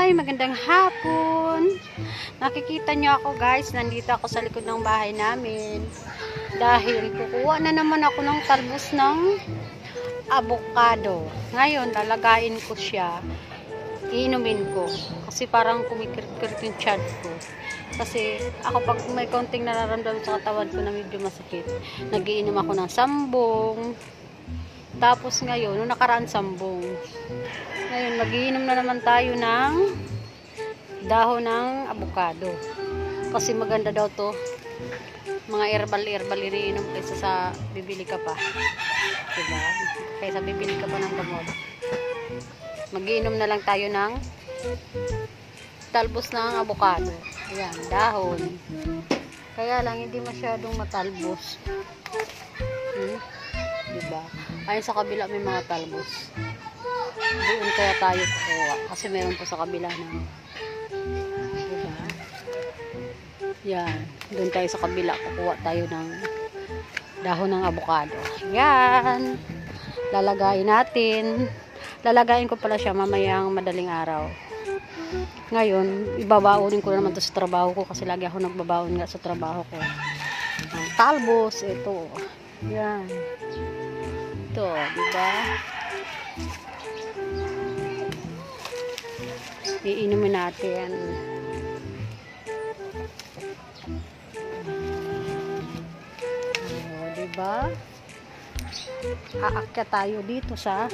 Hi! Magandang hapon! Nakikita nyo ako guys, nandito ako sa likod ng bahay namin. Dahil kukuha na naman ako ng talbos ng avocado. Ngayon, lalagayin ko siya. Iinumin ko. Kasi parang kumikirkir yung tiyan ko. Kasi ako pag may konting nararamdaman sa katawan ko na medyo masakit, nagiinom ako ng sambong. Tapos ngayon, nung nakaraan sambong. Ngayon, magiinom na naman tayo ng dahon ng avocado. Kasi maganda daw to. Mga herbal iniinom kaysa sa bibili ka pa. Diba? Kaysa bibili ka pa ng gamot. Magiinom na lang tayo ng talbos ng avocado. Ayan, dahon. Kaya lang, hindi masyadong matalbos. Diba? Ayun sa kabila may mga talbos. Doon kaya tayo kukuha. Kasi meron po sa kabila na. Diba? Yan. Doon tayo sa kabila kukuha tayo ng dahon ng avocado. Yan. Lalagayin natin. Lalagayin ko pala siya mamayang madaling araw. Ngayon, ibabaonin ko naman to sa trabaho ko kasi lagi ako nagbabaon nga sa trabaho ko. Ang talbos, ito. Yan. Ito, diba? Iinumin natin. O, diba? Aakyat tayo dito sa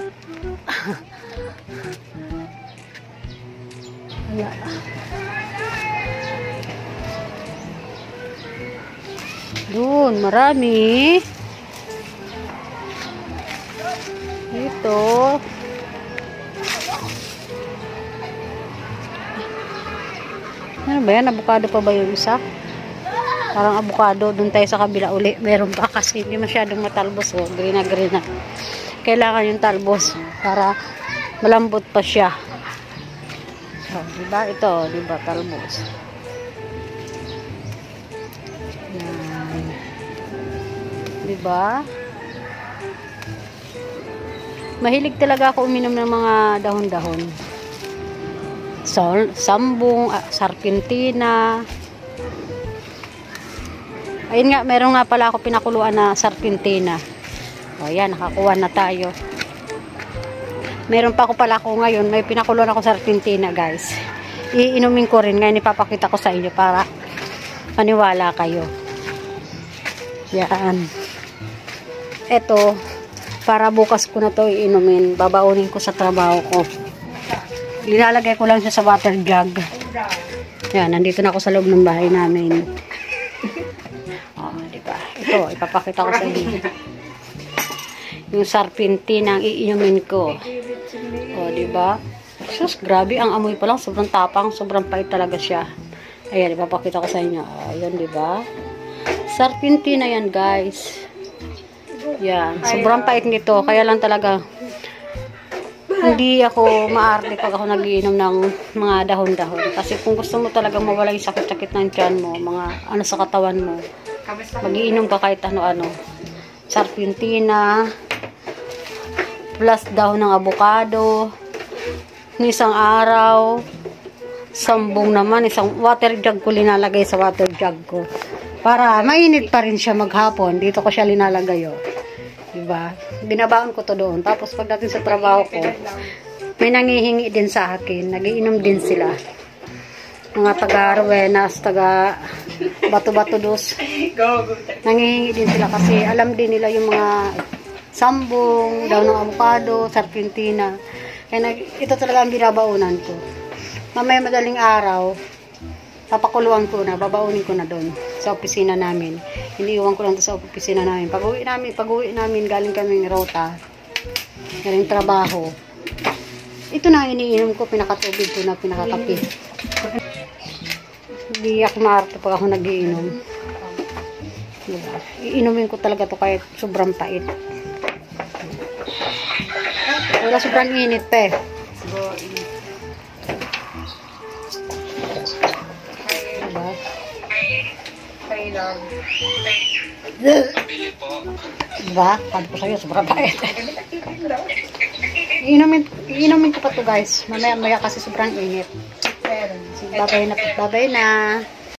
ayan. Doon, marami. Dito. Ano ba yan? Avocado pa ba yung isa? Parang avocado. Doon tayo sa kabila uli. Meron pa kasi hindi masyadong matalbos. Oh. Green na green na. Kailangan yung talbos para malambot pa siya. So, diba? Ito, diba? Talbos. Yan. Diba? Mahilig talaga ako uminom ng mga dahon-dahon. Sambong, sarpentina. Ayun nga, meron nga pala ako pinakuluan na sarpentina. O yan, nakakuha na tayo. Meron pa ako pala ako ngayon, may pinakuluan ako sarpentina guys. Iinumin ko rin, ngayon ipapakita ko sa inyo para maniwala kayo. Yan. Eto, para bukas ko na to iinumin, babaunin ko sa trabaho ko. Nilalagay ko lang siya sa water jug. Yan, nandito na ako sa loob ng bahay namin. Oh, diba? Ito, ipapakita ko sa inyo. Yung sarpentina ang iinumin ko. Oh, diba? Sus, grabe, ang amoy pa lang, sobrang tapang, sobrang pait talaga siya. Ayan, ipapakita ko sa inyo. Oh, yan, diba? Sarpentina yan, guys. Yan, sobrang pait nito. Kaya lang talaga hindi ako maarte pag ako nagiinom ng mga dahon-dahon. Kasi kung gusto mo talaga mawala yung sakit-sakit ng tiyan mo, mga ano sa katawan mo, magiinom ka kahit ano-ano. Sarpentina, plus dahon ng avocado, isang araw, sambong naman, isang water jug ko linalagay sa water jug ko. Para mainit pa rin siya maghapon, dito ko siya linalagay. Diba? Binabaon ko to doon. Tapos pagdating sa trabaho ko, may nangihingi din sa akin. Nagiinom din sila. Mga taga-Ruenas, taga Bato-Bato dos. Nangihingi din sila kasi alam din nila yung mga sambong, daw ng avocado, sarpentina. Kaya ito talaga ang binabaonan ko. Mamaya madaling araw, papakuluan ko na, babaunin ko na doon sa opisina namin. Iniiwan ko lang to sa opisina namin. Pag-uwi namin, galing kaming rota, galing trabaho. Ito na iniinom ko, pinakatubig ko na, pinakakape. Hindi ako maarte pag ako nagiinom. Diba? Iinumin ko talaga to kahit sobrang pait. Wala sobrang init pa eh. Diba? Sabi ko sa'yo, sobrang pait. Iinumin ko pa to guys. Mamaya kasi sobrang init. Babay na. Babay na.